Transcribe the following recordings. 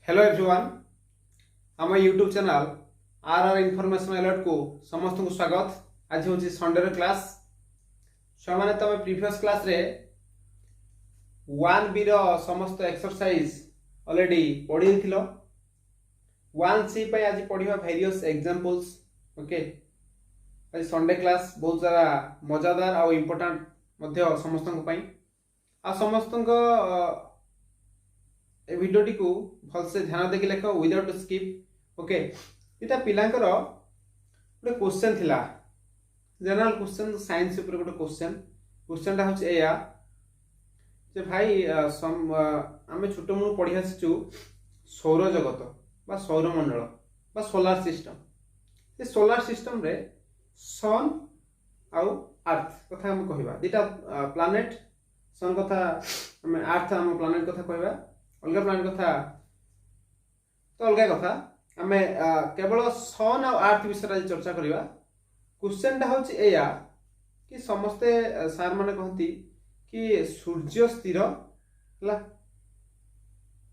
Hello everyone आम YouTube channel are information alert को समस्त को स्वागत। आज हूँ संडे क्लास छुआ मैंने तुम प्रीवियस क्लास रे 1B रो समस्त एक्सरसाइज ऑलरेडी पढ़ी थिलो। 1C पे आज पढ़िबा वेरियस एग्जांपल्स। ओके, आज संडे क्लास बहुत सारा मजादार और इम्पोर्टेंट मध्य समस्त को पई आ समस्त ए वीडियो टी को भल से ध्यान देके लेख विदाउट स्किप। ओके, इटा पिलांकर गोटे क्वेश्चन थिला, जनरल क्वेश्चन साइंस ऊपर गोटे क्वेश्चन टा होचे एया जे भाई आमे छोट मु पढ़ी आछू सौर जगत बा सौर मंडल बा सोलार सिस्टम। ए सोलार सिस्टम रे सन आउ अर्थ कथा हम कहिबा, दिटा प्लैनेट सन कथा हम अर्थ हम प्लैनेट कथा कहिबा, अलग प्लानेट कथा तो अलग कथा आमे केवल सन और अर्थ विषय चर्चा करिबा। क्वेश्चन टा होची एया कि समस्ते सार माने कहती कि सूर्य स्थिर हला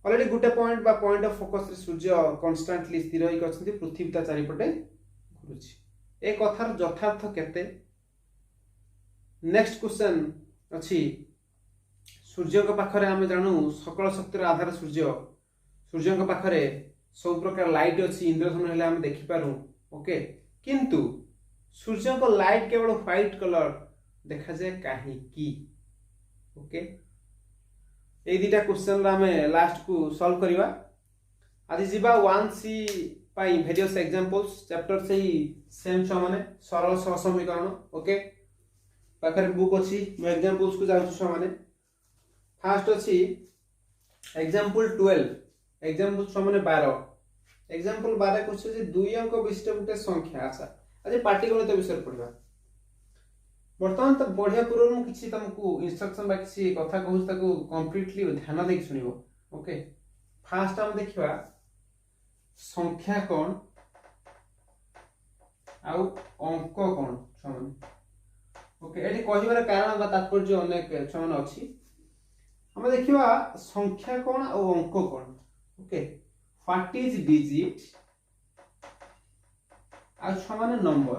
ऑलरेडी गुटे पॉइंट बा पॉइंट ऑफ फोकस रे सूर्य कांस्टेंटली स्थिर होई कछंती, पृथ्वी ता चारिपटे घुरुची। ए कथार यथार्थ केते? नेक्स्ट क्वेश्चन अछि सूर्य के पाखरे आमे जानू सकल शक्तिर आधार सूर्य के पाखरे सब प्रकार लाइट अछि, इंद्रधनु हेले आमे देखि पारू। ओके, किंतु सूर्य को लाइट केवल व्हाइट कलर देखा जाए काहे की? ओके, ए दिटा क्वेश्चन आमे लास्ट को सॉल्व करिवा। आज जीवा 1C पाई वेरियस एग्जांपल्स चैप्टर से ही सेम छ माने सरल समीकरण। ओके, पाखरे बुक अछि, मैं एग्जांपल्स को जाउ छ माने फास्ट अच्छी एग्जांपल 12 एग्जांपल 6 माने 12 एग्जांपल 12 क्वेश्चन जे दुई अंक विशिष्ट गोटे संख्या। अच्छा, आज पाटिगणित विषय पढ़िबा। वर्तमान तो बढ़िया पूर्व मु किछि तुमको इंस्ट्रक्शन बा किछि कथा कहू ताको कंप्लीटली ध्यान देके सुनिबो। ओके, फास्ट हम देखिबा संख्या कोन आउ अंक कोन समान। ओके, एठी कहिबार कारण बा तात्पर्य अनेक समान अछि। हम देखिबा संख्या कोन और अंक कोन। ओके, व्हाट इज डिजिट आ समान नंबर।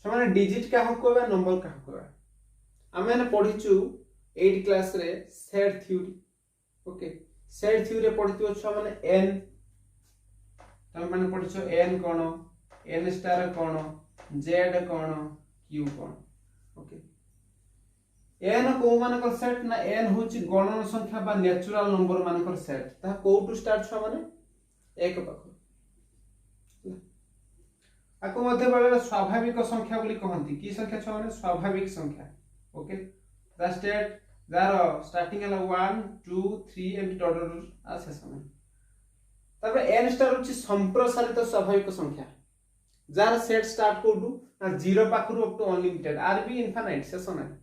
समान डिजिट का हो कहबा, नंबर का हो कहबा। हमें ने पढिचु 8 क्लास रे set theory. Okay, set theory रे पढितु छ माने n, तम माने पढिचु n कोन, n स्टार कोन, z कोन, q कोन। ओके, n को मानकर सेट ना n होची गणन संख्या बा नेचुरल नंबर मानकर सेट। ता कोटू स्टार्ट छ माने एक पाखो आको मध्य बेले स्वाभाविक संख्या बोली कहंती। की संख्या छ माने स्वाभाविक संख्या। Okay, the state jar starting हला 1 2 3 एम टोटल आ से समय। तबे n स्टार होची संप्रसारित स्वाभाविक संख्या जार सेट स्टार्ट कोटू ना 0 पाखरु up to unlimited or be infinite से समय।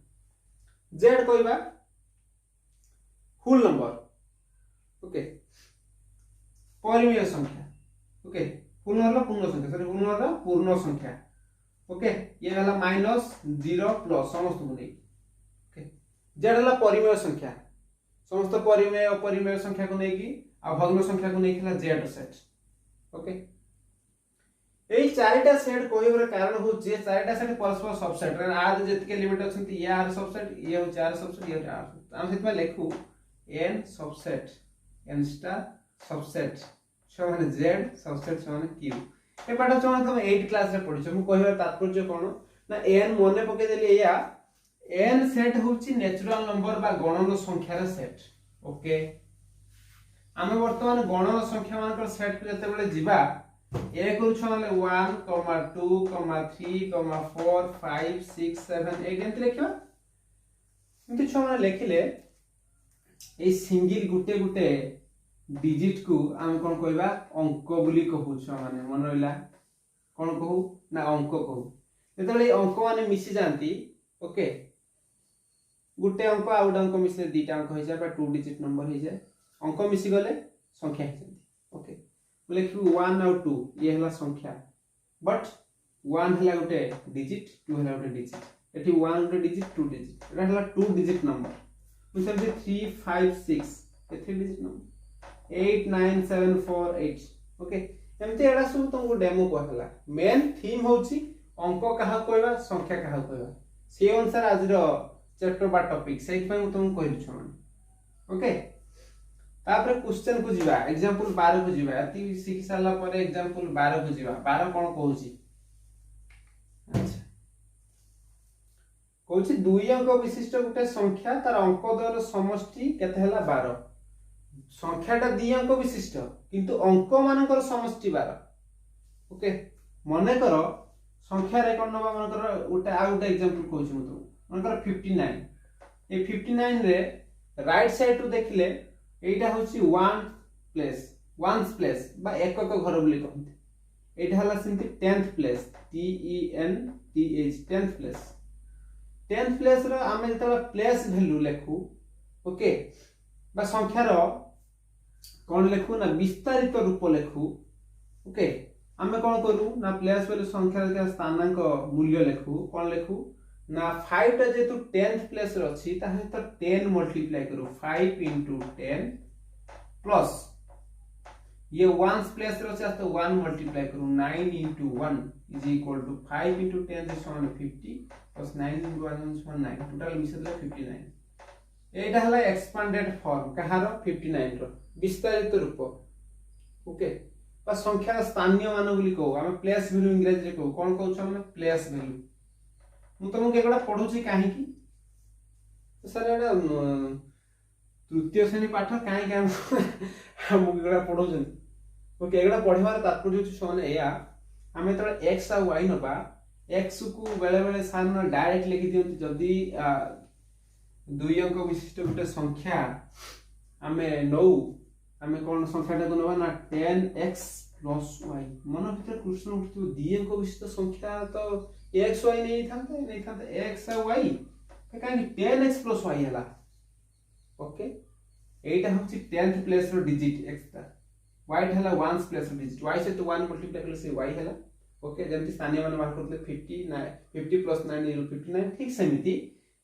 जेड कहबा होल नंबर। ओके, परिमेय संख्या। ओके, पूर्ण हला पूर्ण संख्या, सॉरी पूर्ण हला पूर्ण संख्या। ओके, ये हला माइनस 0 प्लस समस्त को नै। ओके, जेड हला परिमेय संख्या, समस्त परिमेय अपरिमेय संख्या को नै की आ भग्न संख्या को नै खला जेड सेट। ओके, एई चारिटा सेट कहबर कारण हो जे चारिटा सेट परस्पर सबसेट रे आर जेतके लिमिट अछंती ये आर सबसेट, ये हो चार सबसेट, ये आर। हम सेत में लिखू n subset n star subset छ माने z सबसेट छ माने q। ए पाठ छ माने तुम 8 क्लास रे पढिछ। मु कहबर तात्पर्य कोन ना n मने पके देली या n सेट होची नेचुरल नंबर बा गणन संख्या रे सेट। ओके, हम वर्तमान गणन संख्या मानकर सेट को जते बेले जीवा एक छ माने 1 2 3 4 5 6 7 8 एंत लिखिबा। एंत छ माने लिखिले a single Gute Gute digit को हम कोन कहबा अंक बोली कहू। छ माने मन रहिला कोन कहू ना अंक कहू। जेतले अंक माने मिसी जानती। ओके, गुटे अंक आ गुटे अंक मिसले दीटा अंक हो जाय बा 2 डिजिट नंबर हो जाय। अंक मिसी गले संख्या हो जाती। ओके, लिखू 1 और 2 ये हला संख्या, बट 1 हला गुटे डिजिट 2 हला गुटे डिजिट। एठी 1 गुटे डिजिट 2 डिजिट, एटा हला 2 डिजिट नंबर। ମୁଁ ସେମିତି 3 5 6 ଏ 3 डिजिट नंबर 8 9 7 4 8 ओके एमती एडा सब तुमको डेमो कहला मेन थीम होची अंक कहा कहबा संख्या कहा कहबा से अनुसार आज चैप्टर बा टॉपिक से तुमको कहलु छ ओके तापर क्वेश्चन को जीवा एग्जांपल 12 को जीवा अति सीख साला पर एग्जांपल 12 को जीवा 12 कोन कहूची अच्छा कहूची दुई अंक विशिष्ट गोटे संख्या तार अंक द्वार समष्टि केते हला 12 संख्याटा दी अंक विशिष्ट किंतु अंक मानकर समष्टि 12 ओके मने करो संख्या रे कोन नबा मानकर गोटे आ गोटे एग्जांपल कहूची म तो मानकर 59 ए 59 रे राइट साइड टू देखले एटा होची 1 प्लेस वन्स प्लेस बा एकक घर बोली कहते एटा हला सिंती 10th place T E N T H 10th place 10th place रो आमे जतबा प्लेस वैल्यू लेखु ओके बा संख्या रो कोन लेखु ना विस्तारित रूप लेखु ओके आमे कोन करू ना प्लेस वैल्यू संख्या के स्थानांक मूल्य लेखु कोन लेखु ना 5 टा जेतु 10th प्लेस रे अछि ताहे तो 10 मल्टीप्लाई करू 5 into 10 प्लस ये वन्स प्लेस रे अछि तो 1 मल्टीप्लाई करू 9 into 1 is equal to 5 into 10 is 150 plus 9 into 1 is 9 total मिसले 59 एटा हला एक्सपांडेड फॉर्म कहार 59 रो विस्तारित रूप ओके बा संख्या स्थानीय मान बोली कहू हम प्लेस वैल्यू इंग्लिश रे कहू कोन कहू छ हम प्लेस वैल्यू मु तुमको एगुड़ा पढ़ुची काहे की सर एटा तृतीय श्रेणी पाठ काहे के हम एगुड़ा पढ़ौछन ओके एगुड़ा पढ़िबार तात्पर्य होची सोने या हमें तो x और y नबा x को बेले बेले सार डायरेक्ट लिखि दियंती जदी दुई अंक विशिष्ट गोटे संख्या हमें नौ हमें कोन संख्याटा को नबा ना 10x plus y मन भीतर कृष्ण मूर्ति दी अंक विशिष्ट संख्या तो x y नहीं था x और y काहे 10x plus y हला ओके एटा होची 10th प्लेस रो डिजिट x ता y हला 1th प्लेस रो डिजिट y से तो 1 मल्टीप्लाई करले से y हला ओके जेंति स्थानीय मान बाहर करले 50 plus 9 is 59 ठीक सेमिति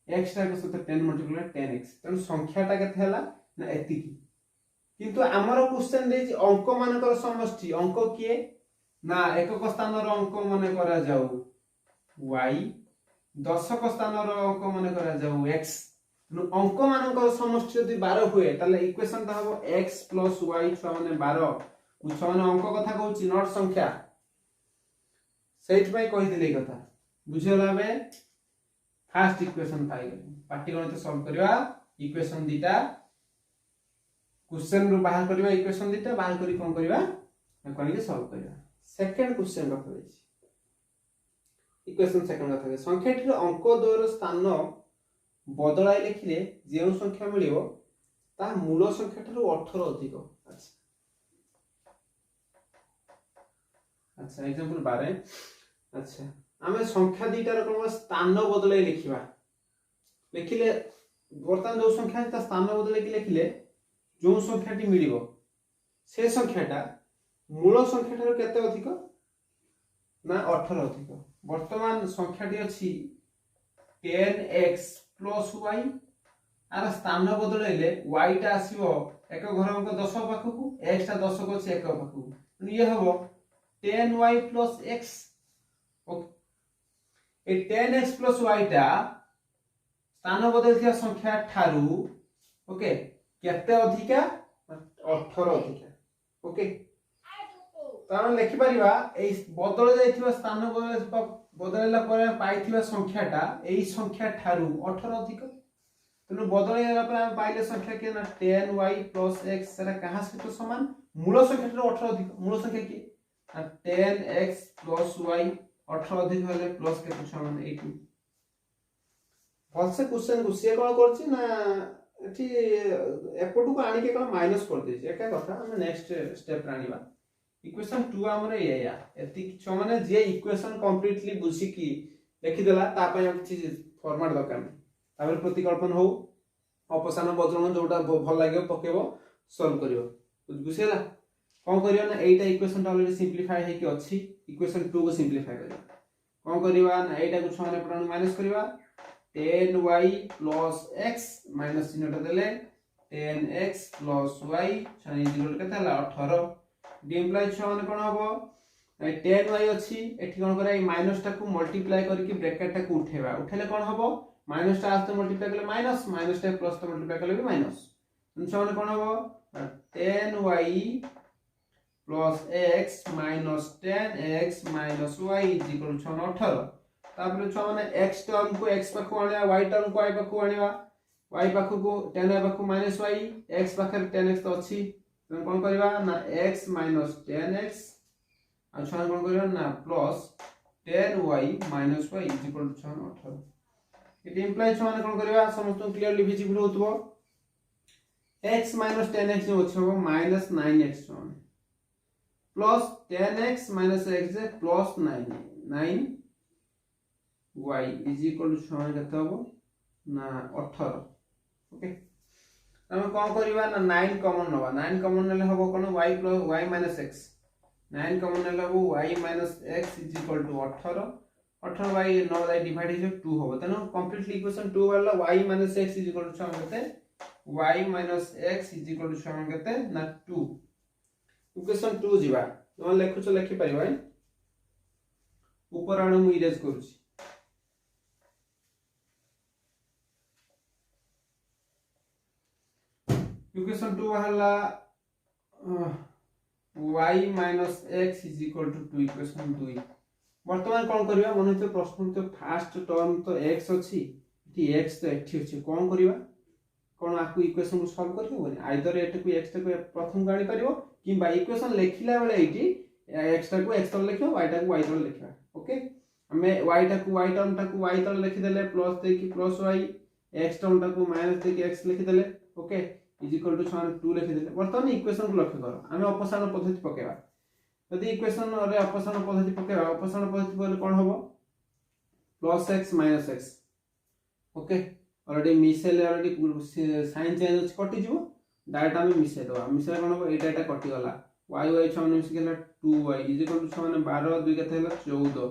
x ता के साथ 10 मल्टीप्लाई 10x तन संख्याटा केते हला ना एति किंतु हमर क्वेश्चन देछि अंक मानकर समष्टि अंक किए ना एकक स्थान रो अंक माने करा जाऊ y दशक स्थान रो अंक माने करा जाऊ x अंक मानकर समष्टि यदि 12 हुए ताले इक्वेशन ता हबो x plus y = 12 मु छने अंक कथा कहूची नॉट संख्या सेट पई कहि दिले कथा बुझियला बे फर्स्ट इक्वेशन पाइ गेल पाटीगणित सॉल्व करबा इक्वेशन दीटा क्वेश्चन रो बाहर करबा इक्वेशन दीटा बाहर करी कोन करबा कोन के सॉल्व करबा सेकंड क्वेश्चन कथा देछि इक्वेशन सेकंड कथा के संख्याटिर अंक द्वार स्थान बदलाई लिखिले जे संख्या मिलिबो ता मूल संख्या ठारो 18 अधिक अच्छा अच्छा एग्जांपल 12 अच्छा हमें संख्या दीटार कोन स्थान बदलाई लिखिबा लिखिले वर्तमान जो संख्या ता स्थान बदलाई कि लिखिले जो संख्याटी मिलिबो से संख्याटा मूल संख्या ठारो केते अधिक ना 18 अधिक वर्तमान संख्याटी अछि 10x plus y आर स्थान बदलैले y टा आसीबो एक घर अंक 10 पाखकु x टा 10 को अछि 1 पाखकु ये हबो 10y plus x ओके ए 10x plus y टा स्थान बदलथिया संख्या ठारू ओके केते अधिका 18 अधिका ओके तार लिखि परिबा ए बदल जायथिबा स्थान बदलला पर पाइथिबा संख्याटा एई संख्या ठारू 18 अधिक तनु बदलला पर हम पाइले संख्या के ना 10y plus x सेरा कहां से तो समान मूल संख्या ठारू 18 अधिक मूल संख्या की 10x plus y 18 अधिक होले प्लस के समान 18 फलसे क्वेश्चन को से कोन करछि ना एठी एपटू को आनी के कोन माइनस कर देछि एका कथा हम नेक्स्ट स्टेप रानिबा इक्वेशन 2 हमर या एति छ माने जे इक्वेशन कंप्लीटली बुझी की लिखि देला ता पय हम चीज फॉर्मेट दरकार तापर प्रतिकल्पन हो अपसान बदलण जोटा भल लागे पकेबो सॉल्व करिवो बुझेला कोन करियो ना एटा इक्वेशन टा ऑलरेडी सिंपलीफाई हे कि अछि इक्वेशन 2 को सिंपलीफाई करियो कोन करिवा ना एटा को छ माने पडन माइनस करिवा 10y प्लस x माइनस चिन्हटा देले 10x प्लस y छानी इक्वल केते हला 18 डी इम्प्लाई छ माने कोन हबो 10y अछि एठी कोन करे माइनस टा को मल्टीप्लाई करके ब्रैकेट टा को उठेबा उठेले कोन हबो माइनस टा आस्ते मल्टीप्लाई करले माइनस टा प्लस टा मल्टीप्लाई करले भी माइनस छ माने कोन हबो 10y plus x minus 10x minus y equal छ 18 तापर छ माने x टर्म को x पाखु आनिया y टर्म को y पाखु आनिया y पाखु को 10y पाखु माइनस y x पाखर 10x तो अछि त कोन करबा ना x माइनस 10x आ छ कोन करबा ना plus 10y minus y equal छ 18 इट इंप्लाई छ माने कोन करबा समस्त क्लियरली विजिबल होतबो x माइनस 10x जो अछि माइनस 9x छ plus 10x minus x plus 9 y is equal to छ केते हो ना 18 ओके हम कोन करबा ना 9 कॉमन नबा 9 कॉमन नेले हबो कोन y plus y minus x 9 common नेले हबो y minus x is equal to 18 18 by 9 by divide is 2 हबो तनो कंप्लीटली इक्वेशन 2 वाला y minus x is equal to छ केते y minus x is equal to छ केते ना 2 इक्वेशन 2 जीवा तो लेखु छ लेखि परिबा ऊपर आडू मु इरेज करूची इक्वेशन 2 हला y minus x is equal to 2 equation 2 वर्तमान कोन करिवा मन तो प्रश्न तो फर्स्ट टर्म तो x अछि इति x तो एठी अछि कोन करिवा कोन आकु इक्वेशन को सॉल्व करियो बोले आइदर एट को x को प्रथम गाणी परिबो किबा इक्वेशन लेखिला बेले इति x को x तो लेखियो y को y तो लेखिबा ओके हमें y को y टर्म को y तो लिखि देले प्लस दे कि प्लस y x टर्म को माइनस दे कि x लिखि देले ओके इज इक्वल टू 2 लिखि देले वर्तमान इक्वेशन को लक्ष्य करो हमें अपसारण पद्धति पकेबा यदि इक्वेशन रे अपसारण पद्धति पकेबा अपसारण पद्धति बोले कोन होबो plus x minus x okay already मिसेल ऑलरेडी साइन चेंज कटि जीवो डाटा में मिसे दो मिसे कोन होबो ए डाटा कटि गला y छ मिस गेला 2y इज इक्वल टू छ माने 12 2 केते हला 14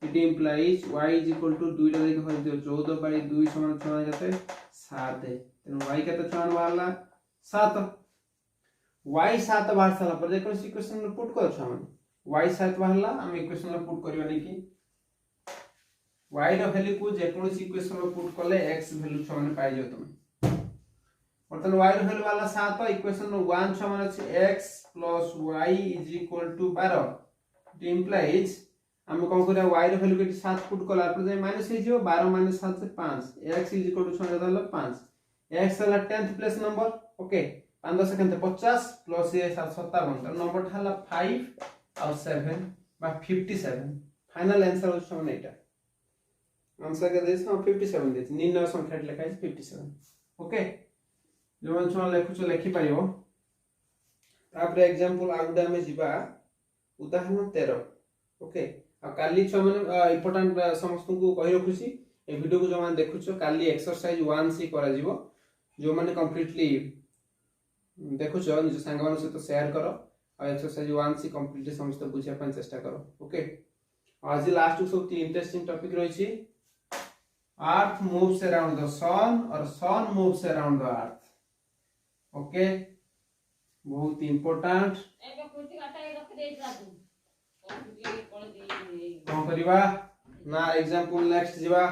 it implies y is equal to 2 टा देखो दियो 14 बाय 2 समान छ केते 7 तेनु y केते छ वाला 7 y 7 बाहर साला पर देखो इक्वेशन में पुट कर छ माने y 7 बाहरला हम इक्वेशन में पुट करबा नै कि y रो वैल्यू को जे कोन इक्वेशन में पुट करले x वैल्यू छ माने पाइ जो तुम वर्तमान y रो वैल्यू वाला 7 इक्वेशन में 1 छ माने अछि x plus y is equal to 12 it implies हम कोन करिया y रो वैल्यू के 7 पुट करला पर जे माइनस हे जियो 12 माइनस 7 से 5 x इज इक्वल टू छ देला 5 x वाला 10th place number okay 5 second 50 plus ये 57 तो नंबर हला 5 और 7 बा 57 फाइनल आंसर हो छ माने एटा आंसर के देस हम 57 देस निम्न संख्या लिखा है 57 ओके जो मन छ लेखु छ लेखि परियो तापर एग्जांपल आगुडा में जिबा उदाहरण 13 ओके आ काली छ माने इंपोर्टेंट समस्त को कहि रखुसी ए वीडियो को जो माने देखु छ काली एक्सरसाइज 1 सी करा जिवो जो माने कंप्लीटली देखु छ निज संग मान से तो शेयर करो और एक्सरसाइज 1 सी कंप्लीटली समस्त बुझिया पन चेष्टा करो ओके आज लास्ट सब तीन इंटरेस्टिंग टॉपिक रही छी earth moves around the sun और sun moves around the earth okay बहुत इंपोर्टेंट कौन करिवा ना एग्जांपल नेक्स्ट जीवा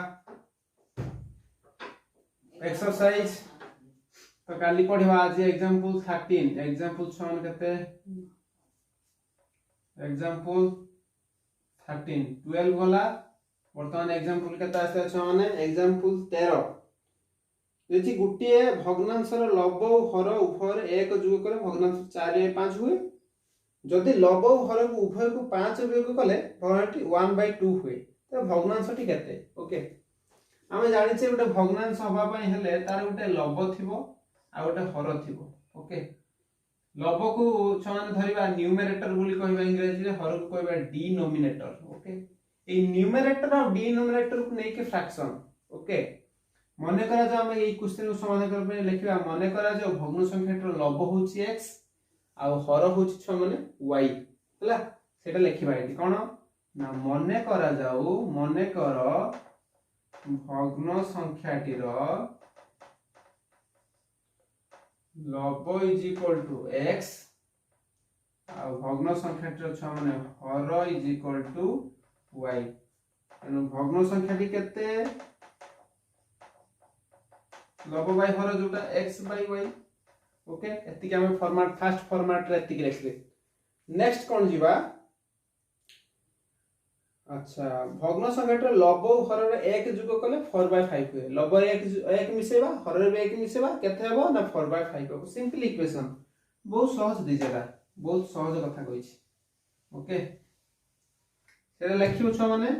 एक्सरसाइज तो काली पढ़िवा आज एग्जांपल 13 एग्जांपल छन कते एग्जांपल 13 12 वाला वर्तमान एग्जांपल कते आसे छ माने एग्जांपल 13 यदि गुटिए भग्नांशर लब्ध हर उभय एक जोग करे भग्नांश 4 या 5 हुए जदि लब्ध हर उभय को 5 जोग कले भग्नांशटी 1/2 हुए तो भग्नांशटी केते ओके आमे जानि छे गोटे भग्नांश हबा पई हेले तार गोटे लब्ध थिबो आ गोटे हर थिबो ओके लब्ध को छाने धरिबा न्यूमरेटर बोली कहबा इंग्लिश रे हर को कहबा डिनोमिनेटर ओके ए न्यूमरेटर और डिनोमिनेटर को नै के फ्रैक्शन ओके मने करा जो हम ए क्वेश्चन को समाधान कर पे लिखिबा मने करा जो भग्न संख्याटर लब्ध होची x आ हर होची छ माने y हला सेटा लिखिबा एटी कोन ना मने करा जाऊ मने कर भग्न संख्याटीर लव इज इक्वल टू एक्स आ भग्न संख्याटीर छुआ माने हर इज इक्वल टू वाई तेणु भग्न संख्याटी केते लव बाय हर जोटा x बाय y ओके एतिक हम फॉर्मेट फर्स्ट फॉर्मेट रे एतिक लिखले नेक्स्ट कोन जीवा अच्छा भग्न संख्याटर लव हर रे 1 जुग कले 4/5 हुए लव रे 1 मिसेबा हर रे 1 मिसेबा केते हेबो ना 4/5 हो सिंपल इक्वेशन बहुत सहज दिजेला बहुत सहज कथा कहि छी ओके सेरा लिखिबो छ माने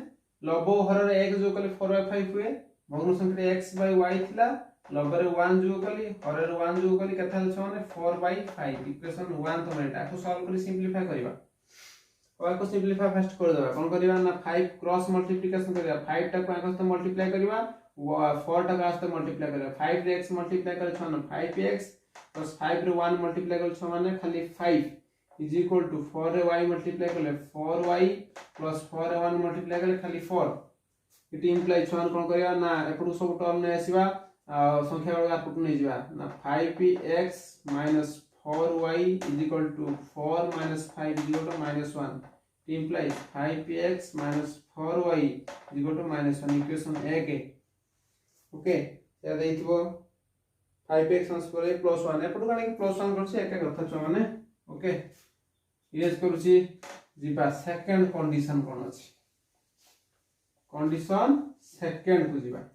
लव हर रे 1 जुग कले 4/5 हुए भग्न संख्या x बाय y थिला लव रे 1 जुग कली हर रे 1 जुग कली केते छ माने 4/5 इक्वेशन 1 तो मेटा को सॉल्व करी सिंपलीफाई करबा और को सिंपलीफाई फर्स्ट कर देबा कोन करबा ना 5 क्रॉस मल्टीप्लिकेशन करबा 5 टा को आगस्त मल्टीप्लाई करबा 4 टा आगस्त मल्टीप्लाई करबा 5 रे x मल्टीप्लाई कर छ ना 5x प्लस 5 रे 1 मल्टीप्लाई कर छ माने खाली 5 इज इक्वल टू 4 रे y मल्टीप्लाई करले 4y प्लस 4 रे 1 मल्टीप्लाई करले खाली 4 इट इंप्लाई छ कोन करबा ना एपडू सब टर्म ने आसीबा संख्या वाला पुट नहीं जीवा ना 5x minus 4y is equal to 4 minus 5 is equal to minus 1 it implies 5x minus 4y is equal to minus 1 equation A के ओके या देइथिबो 5x minus 4y plus 1 एपटु काने कि plus 1 करछि एका कथा छ माने ओके यूज करूछि जीवा सेकंड कंडीशन कोन अछि कंडीशन सेकंड को जीवा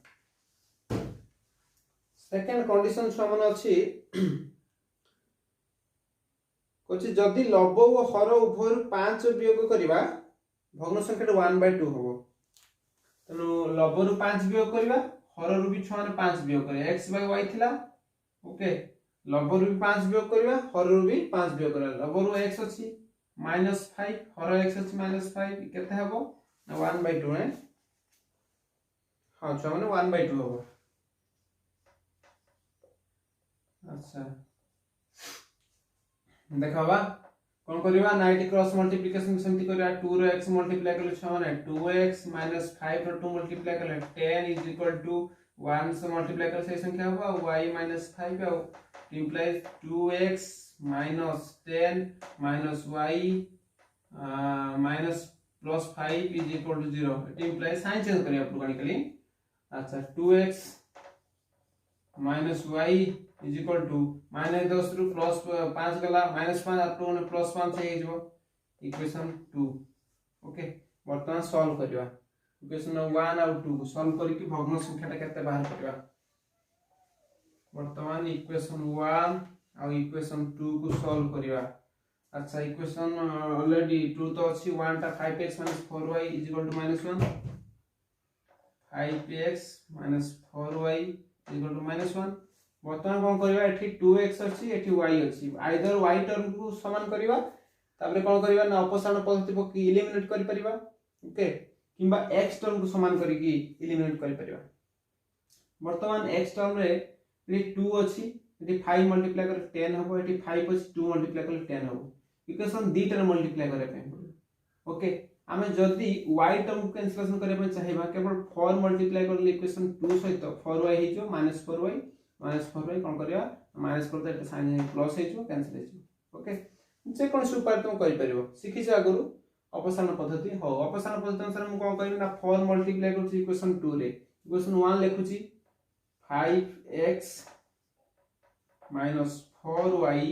सेकंड कंडीशन छमन अछि कोछि जदि लव ओ हर उभय 5 वियोग करिवा भग्न संख्या 1/2 होबो तनो लव रु 5 वियोग करिवा हर रु भी छमाने 5 वियोग करे x बाय y थिला ओके लव रु भी 5 वियोग करिवा हर रु भी 5 वियोग करे लव रु x अछि -5 हर x अछि -5 केते हबो ना 1/2 है हां छमाने 1/2 होबो अच्छा देखबा कोन करबा 90 क्रॉस मल्टीप्लिकेशन सेमति करबा 2 रे x मल्टीप्लाई करले छ माने 2x - 5 रे 2 मल्टीप्लाई करले 10 इज इक्वल टू 1 से मल्टीप्लाई कर से संख्या होबा y - 5 आउ implies 2x - 10 - y plus 5 is equal to 0 it implies sign change करिया ऑटोमेटिकली अच्छा 2x - y is equal to -10 रु प्लस 5 गला -5 अप टू प्लस 5 से हे जो इक्वेशन 2 ओके वर्तमान सॉल्व करिवा इक्वेशन 1 और 2 को सॉल्व करी कि भग्न संख्याटा केते बाहर करिवा वर्तमान इक्वेशन 1 और इक्वेशन 2 को सॉल्व करिवा अच्छा इक्वेशन ऑलरेडी 2 तो अछि 1 टा 5x - 4y is equal to -1 5x - 4y is equal to -1 वर्तमान कोन करबा एठी 2x अछि एठी y अछि आइदर y टर्म को समान करबा ताबरे कोन करबा ना अपसारण पद्धति को एलिमिनेट करि परिबा ओके किबा x टर्म को समान करी कि एलिमिनेट करि परिबा वर्तमान x टर्म रे एठी 2 अछि एठी 5 मल्टीप्लाई कर 10 हबो एठी 5 अछि 2 मल्टीप्लाई कर 10 हबो इक्वेशन दीटा मल्टीप्लाई करे पे ओके आमे जदी y टर्म को कैंसलेशन करे पे चाहिबा केवल 4 मल्टीप्लाई करले इक्वेशन 2 सहित 4y हे जो -4y -4y कोन करिया माइनस करते एटा साइन प्लस हे जो कैंसिल हे जो ओके जे कोन उपाय तुम करि परिबो सिखि जा गुरु अपसारण पद्धति हो अपसारण पद्धति अनुसार हम कोन करिना 4 मल्टीप्लाई करछि इक्वेशन 2 रे equation 1 लेखुछि 5x - 4y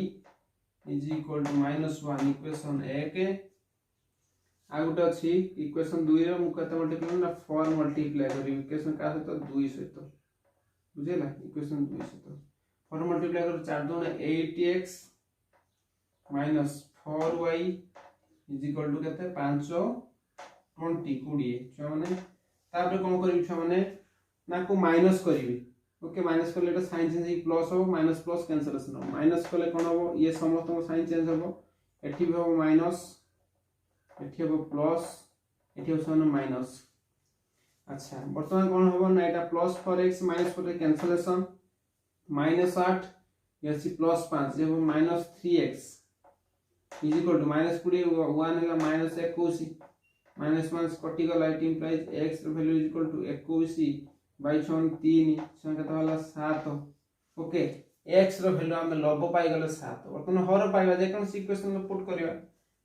is equal to -1 equation 1 आ गुटे अछि इक्वेशन 2 रे हम कते मल्टीप्लाई ना 4 मल्टीप्लाई करी इक्वेशन का सहित 2 सहित बुझेला इक्वेशन 2 सहित 4 मल्टीप्लाई कर 4 2 8x - 4y is equal to केते 5 20 छ माने तापर कोन करिवि छ माने ना को माइनस करिवि ओके माइनस करले एटा साइन चेंज ही प्लस हो माइनस प्लस कैंसलेशन हो माइनस करले कोन हो ये समस्त को साइन चेंज हो एठी भी हो माइनस एठी हो प्लस एठी हो सन माइनस अच्छा वर्तमान कोन होबो ना एटा प्लस 4x - 4 कैंसलेशन -8 यसी प्लस 5 जे -3x इज इक्वल टू -20 1 हैला -21 -1 कटि गला इट इंप्लाइज x रो value is equal to 21 by 6 3 संख्या तो वाला 7 ओके x रो वैल्यू हम लब पाई गले 7 वर्तमान हर पाइबा जे कोन इक्वेशन में पुट करिवा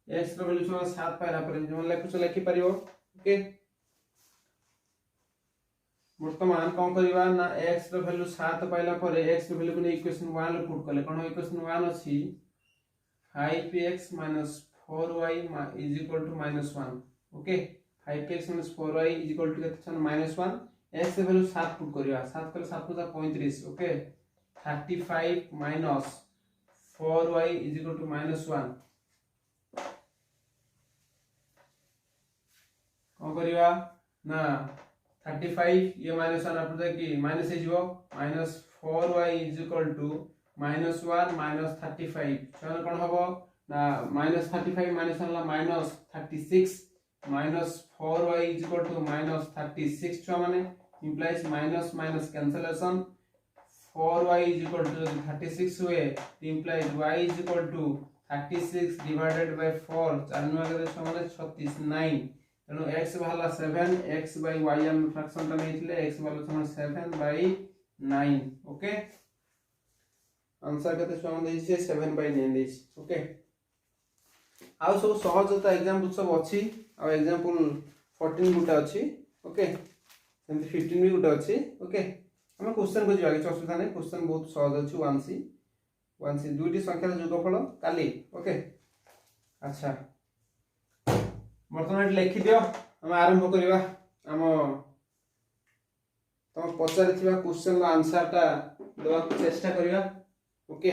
x रो वैल्यू छ 7 पाइला पर जो लिखि परियो ओके वर्तमान कौन करवा ना x रो वैल्यू 7 पाइला पर x रो वैल्यू को इक्वेशन 1 लो पुट करले कोन इक्वेशन 1 अछि 5x - 4y = -1 okay 5x - 4y = केते छन -1 x रो वैल्यू 7 पुट करवा 7 कर 7 * 35 ओके 35 - 4y = -1 कौन करवा ना 35 ये -1 आप कि माइनस है जीवो -4y = -1 - 35 छन कोन हबो ना -35 -1 ला -36 -4y = -36 छ माने implies minus minus cancellation 4y = 36 हुए implies y = 36 divided by 4 4 नु माने 36 9 तेणु x वाला 7 x by y हम फ्रैक्शन टा नेथिले x वाला समान 7 by 9 ओके आंसर केते समान देइ छै 7 by 9 देइ छै ओके आ सब सहजता एग्जांपल सब अछि आ एग्जांपल 14 गुटा अछि ओके सेम 15 भी गुटा अछि ओके हम क्वेश्चन को जिवा कि असुविधा नै क्वेश्चन बहुत सहज अछि 1c दुईटी संख्या जोगफल काली ओके अच्छा वर्तमान लिखि दियो हम आरंभ करिवा हम तुम पचारिथिबा क्वेश्चन रो आंसर टा देवा चेष्टा करिवा ओके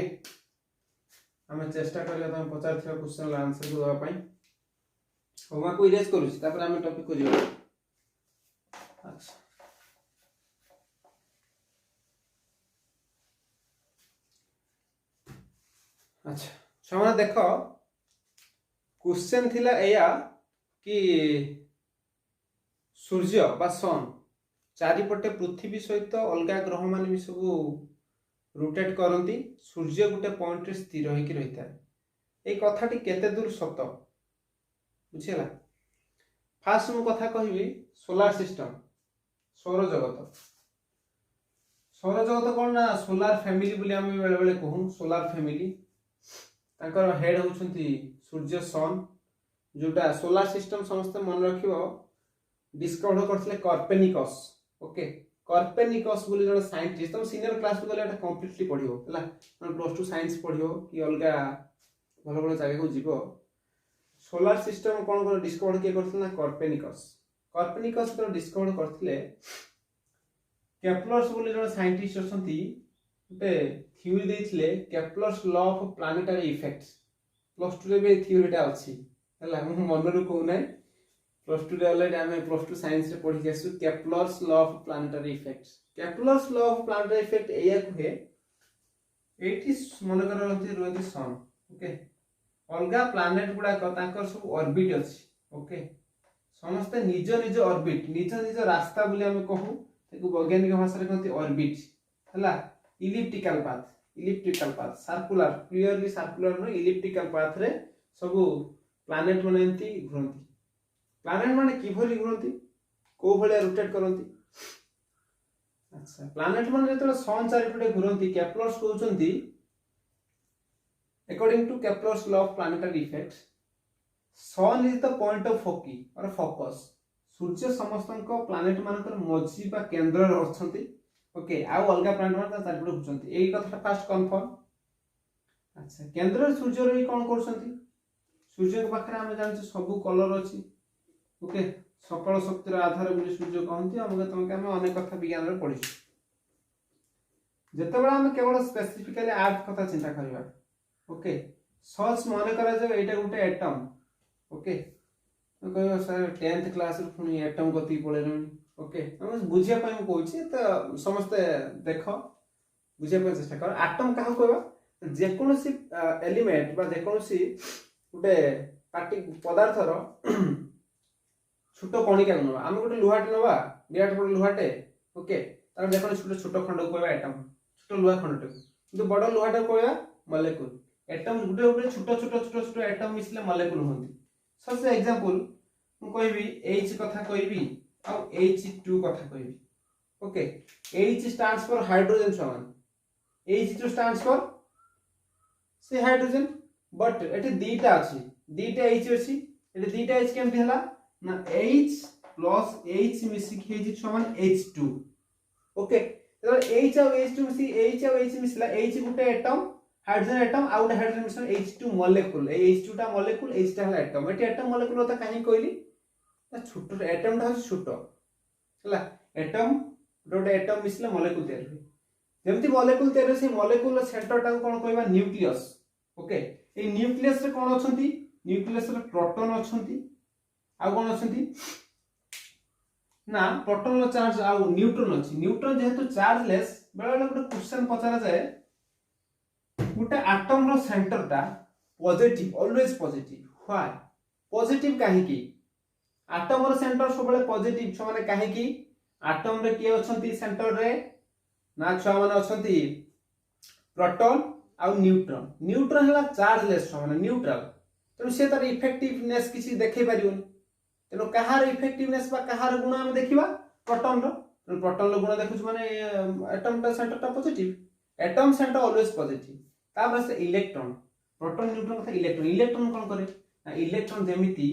हम चेष्टा करिवा तुम पचारिथिबा क्वेश्चन रो आंसर को देवा पई होमा को इरेज करूछि तापर हम टॉपिक को जिवा अच्छा अच्छा समान देखो क्वेश्चन थिला एया कि सूर्य बा सन चारिपटे पृथ्वी सहित अलग ग्रह मान भी सब रोटेट करती सूर्य गोटे पॉइंट रे स्थिर होइकी रहिता ए कथाटी केते दूर सत बुझिला फास्ट मु कथा कहबी सोलार सिस्टम सौर जगत कोन ना सोलार फैमिली बोली हम बेले बेले कहू सोलार फैमिली ताकर हेड होउछंती सूर्य सन जोटा सोलार सिस्टम समस्त मन रखिबो डिस्कवर करथले कॉर्पेनिकस ओके कॉर्पेनिकस बोली जण साइंटिस्ट तुम सीनियर क्लास को गले एटा कंप्लीटली पढियो हला प्लस 2 साइंस पढियो कि अलगा भलो भलो जगह को जीवो सोलार सिस्टम कोन को डिस्कवर के करथले ना कॉर्पेनिकस तो डिस्कवर करथले केप्लर्स बोली जण साइंटिस्ट असंती उते थ्योरी देथिले Kepler's law of planetary effects plus 2 रे भी थ्योरीटा अछि हला मन रो को नै प्लस 2 रे ऑलरेडी हम प्लस 2 साइंस रे पढि गेसु Kepler's law of planetary effects Kepler's law of planetary effect एया कुहे एटी मन कर रहती सन ओके अलगा प्लैनेट गुडा को ताकर सब ऑर्बिट अछि ओके समस्त निज निज ऑर्बिट निज निज रास्ता बोली हम कहू ताकू वैज्ञानिक भाषा रे कहती ऑर्बिट हला elliptical path circular clearly circular no elliptical path रे सब प्लैनेट माने एंती घुरंती प्लैनेट माने किभली घुरंती को भले रोटेट करंती अच्छा प्लैनेट माने जेतले सन चारिपटे घुरंती केप्लर्स कहउचंती according to Kepler's law of planetary effects sun is the point of focus सूर्य समस्तनको प्लैनेट मानकर मझी बा केंद्र रे अछंती ओके आ अलगा प्लैनेट मान चारिपटे घुरंती एई कथाटा फास्ट कंफर्म अच्छा केंद्र रे सूर्य रे कोन करछंती सूर्य के पाखरे हम जान सब कलर अछि ओके सकल शक्तिर आधार बोली सूर्य कहंती हम तुमके हम अनेक कथा विज्ञान रे पढी जते बडा हम केवल स्पेसिफिकली अर्थ कथा चिंता करबा ओके सच माने करा जे एटा गुटे एटम ओके तो कहियो सर 10th क्लास रे पुनी एटम गति पळेनु ओके हम बुझिया पय हम कहूची त समस्त देखो बुझिया पय चेष्टा कर एटम काह कहबा जे कोनोसी एलिमेंट बा जे कोनोसी गुटे पार्टी पदार्थ रो छोटो कणिका नबा हम गुटे लोहाटे नबा बिराट बड़ लोहाटे ओके तार जे कोन छोटो छोटो खंड कहबा एटम छोटो लोहा खंडटे किंतु बड़ लोहाटे कहबा मॉलिक्यूल एटम गुटे गुटे छोटो छोटो छोटो छोटो एटम मिसले मॉलिक्यूल होंती सबसे एग्जांपल मु कहबी H कथा कहबी आ H2 कथा कहबी okay H stands for hydrogen समान H2 stands for से हाइड्रोजन बट एठी दीटा अछि दीटा H अछि एठी दीटा H केमति हला ना H प्लस H मिसी H समान H2 ओके तो H और H2 मिसी H और H मिसला H गुटे atom hydrogen atom out hydrogen मिश्रण H2 मॉलिक्यूल ए H2 टा मॉलिक्यूल H टा हला एटम एटी एटम मॉलिक्यूल होता काहे कहली ना छोटो एटम टा छोटो हला एटम गोटे एटम मिसले मॉलिक्यूल तयार हुए जेमति मॉलिक्यूल तयार से मॉलिक्यूल सेंटर टा कोन कहबा न्यूक्लियस ओके ए न्यूक्लियस रे कोन अछंती न्यूक्लियस रे प्रोटॉन अछंती आ कोन अछंती ना प्रोटॉन लो चार्ज आ न्यूट्रॉन अछि न्यूट्रॉन जेहेतु चार्जलेस बेला बेला गोटे क्वेश्चन पचारा जाए गोटे एटम रो सेंटर टा positive always positive why positive काहे की एटम रो सेंटर सबले पॉजिटिव छ माने काहे की एटम रे के अछंती सेंटर रे ना छ माने अछंती प्रोटॉन आ न्यूट्रॉन न्यूट्रॉन हला चार्जलेस छ माने न्यूट्रल तनो से तार इफेक्टिवनेस किछि देखै परियोनी तनो कहार इफेक्टिवनेस बा कहार गुण हम देखिबा प्रोटॉन रो प्रोटॉन रो गुण देखुछ माने एटम टा सेंटर टा positive atom centre always positive तापर से इलेक्ट्रॉन प्रोटॉन न्यूट्रॉन का इलेक्ट्रॉन इलेक्ट्रॉन कोन करे ना इलेक्ट्रॉन जेमिति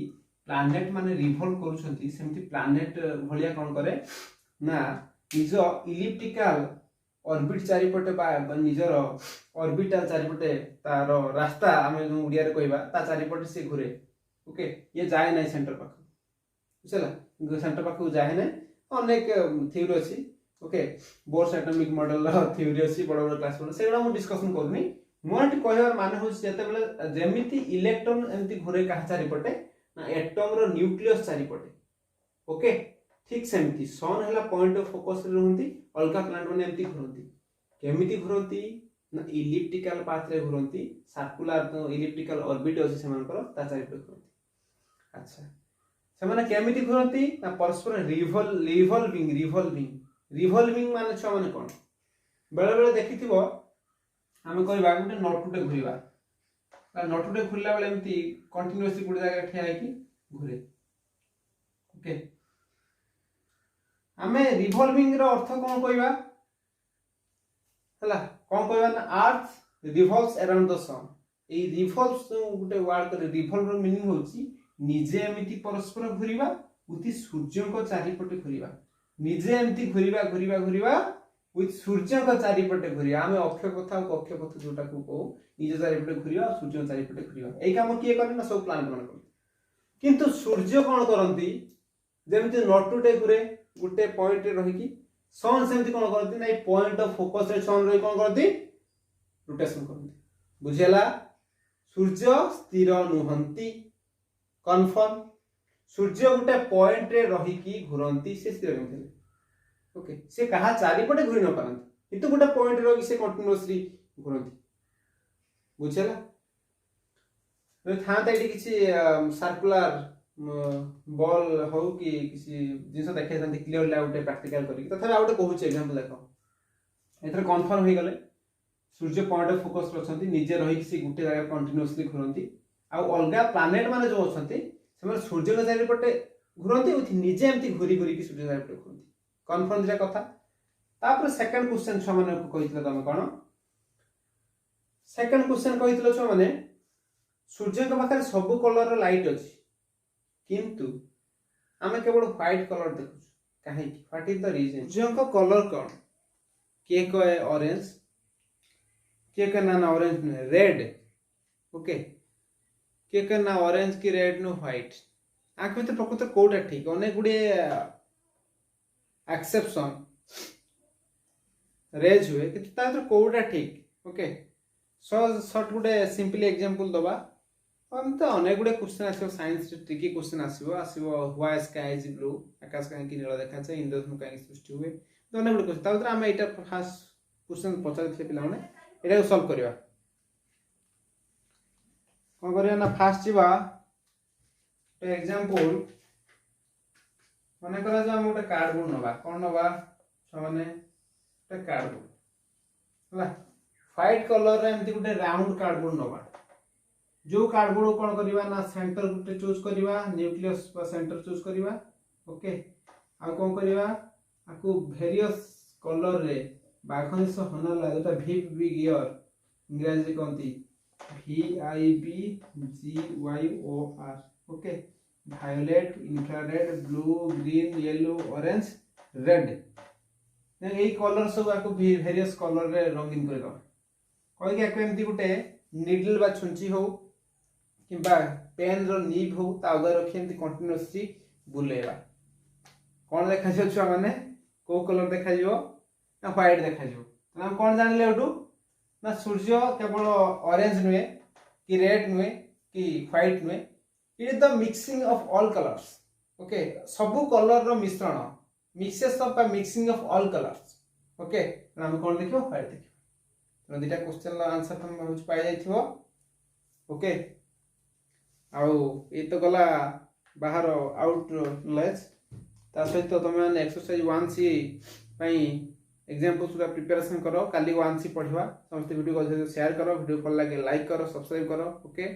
प्लैनेट माने रिवॉल्व करूछंती सेमिति प्लैनेट भलिया कोन करे ना निज इलिप्टिकल ऑर्बिट चारिपटे बा निजर ऑर्बिटल चारिपटे तार रास्ता आमे जो उडिया रे कहबा ता चारिपटे से घुरे ओके ये जाय नै सेंटर पाख बुझला सेंटर पाख जाय नै अनेक थ्योरी अछि okay Bohr's atomic model theory अछि बड़ बड़ क्लास पर सेगडा हम डिस्कशन करनी मोरटी कहबार माने हो जेते बेले जेमिति इलेक्ट्रॉन एमति घुरे का चारिपटे ना एटम रो न्यूक्लियस चारिपटे ओके ठीक सेमती सन हला पॉइंट ऑफ फोकस रे रहंती अलगा प्लैनेट माने एमती घुरंती केमिति घुरंती ना इलिप्टिकल पाथ रे घुरंती सर्कुलर इलिप्टिकल ऑर्बिट अछि सेमानकर ता चारिपटे घुरंती अच्छा सेमाने केमिति घुरंती ना परस्पर रिवॉल्विंग माने छ माने कोन बेले बेले देखिथिबो हम कहबा गुटे नटुटे घुरिबा नटुटे घुरला बेले एमती कंटीन्यूअसली गुटे जगह ठिया है कि घुरे ओके हमें रिवॉल्विंग रो अर्थ कोन कहबा हला कोन कहबा ना earth revolves around the sun ए रिवॉल्व्स गुटे वर्ड करे रिवॉल्व रो मीनिंग होची निजे एमिति परस्पर घुरिबा उति सूर्य को चारिपटे घुरिबा निजे एमिति घुरिबा विथ सूर्य को चारिपटे घुरिबा आमे अक्ष कथा और कक्ष पथ जोटा को को निजे चारिपटे घुरिबा सूर्य चारिपटे घुरिबा एई काम किए करे ना सब प्लैनेट मन करते किंतु सूर्य कोन करंती जेमिति नटुटे घुरे गुटे पॉइंट रे रही की सन सेमिति कोन करंती ना पॉइंट ऑफ फोकस रे सन रे कोन करंती रोटेशन करंती बुझियला सूर्य स्थिर नुहंती कंफर्म सूर्य गुटे पॉइंट रे रही की घुरंती से स्थिर रहते ओके से कहा चारिपटे घुरी न पारंती किंतु गुटे पॉइंट रे रही से कंटीन्यूअसली घुरंती बुझियला रे था एटी किछि सर्कुलर बॉल हो कि किसी जिंस देखे जंती क्लियर लाउट प्रैक्टिकल करी तथा आउट कहूछ एग्जांपल देखो एथर कंफर्म हो गले सूर्य पॉइंट ऑफ फोकस रछंती निजे रही किसी गुटे जगह कंटीन्यूअसली घुरंती आ अलगा प्लैनेट माने जो अछंती सेमर सूर्य के चारिपटे घुरंती उथि निजे एमती घुरी घुरी कि सूर्य चारिपटे घुरंती कंफर्म जे कथा तापर सेकंड क्वेश्चन छ माने कहितले तमे कोन सेकंड क्वेश्चन कहितले छ माने सूर्य के पाखरे सब कलर रो लाइट अछि किंतु आमे केवल व्हाइट कलर देखु काहे कि व्हाट इज द रीजन सूर्य का कलर कोन के को है ऑरेंज के का ना ऑरेंज न रेड ओके के का ना ऑरेंज की रेड नो व्हाइट आंख में तो प्रकृत कोडा ठीक अनेक गुडे एक्सेप्शन रेज हुए कि ता तो कोडा ठीक ओके सो शॉर्ट गुडे सिंपली एग्जांपल दबा हम तो अनेक गुडे क्वेश्चन आसीबो साइंस ट्रिकी क्वेश्चन आसीबो व्हाई स्काई इज ब्लू आकाश काहे कि नीला देखा छै इंद्रधनु काहे सृष्टि हुए तो अनेक गुडे क्वेश्चन ताउत्र हम एटा फर्स्ट क्वेश्चन पचारथे पिला माने एटा को सॉल्व करबा कोन करिया ना फास्ट जीवा तो एग्जांपल माने करा जा हम गोटे कार्डबोर्ड नबा कोन नबा छ माने गोटे कार्डबोर्ड हला व्हाइट कलर रे एमती गोटे राउंड कार्डबोर्ड नबा जो कार्डबोर्ड कोन करबा ना सेंटर गोटे चूज करबा न्यूक्लियस पर सेंटर चूज करबा ओके आ कोन करबा आपको वेरियस कलर रे बाघ निश हनाला जोटा VIB गियर इंग्रजी कहती VIBGYOR okay violet infrared blue green yellow orange red यही कलर सब आपको वेरियस कलर रे रंगीन कर कहीं आपको एमती गोटे निडल बा छुंची हो किंबा पेन रो नीब हो ता आगे रखी एमती कंटीन्यूअसली बुलेवा कौन देखा जाउ छुआ माने को कलर देखा जिवो ना व्हाइट देखा जिवो तो हम कौन जानले ओटू ना सूर्य केवल ऑरेंज नुए कि रेड नुए कि व्हाइट नुए it is the mixing of all colours okay सबु कलर रो मिश्रण mixes of by mixing of all colours okay तो हम कौन देखियो व्हाइट देखियो तो दिटा क्वेश्चन ला आंसर हम हो पाई जाइथिबो ओके आउ ए तो गला बाहर आउट नॉलेज ता सहित तुम मैंने एक्सरसाइज 1C पई एग्जांपल्स का प्रिपरेशन करो काली 1C पढ़वा समस्त वीडियो को शेयर करो वीडियो भल लगे लाइक करो सब्सक्राइब करो ओके।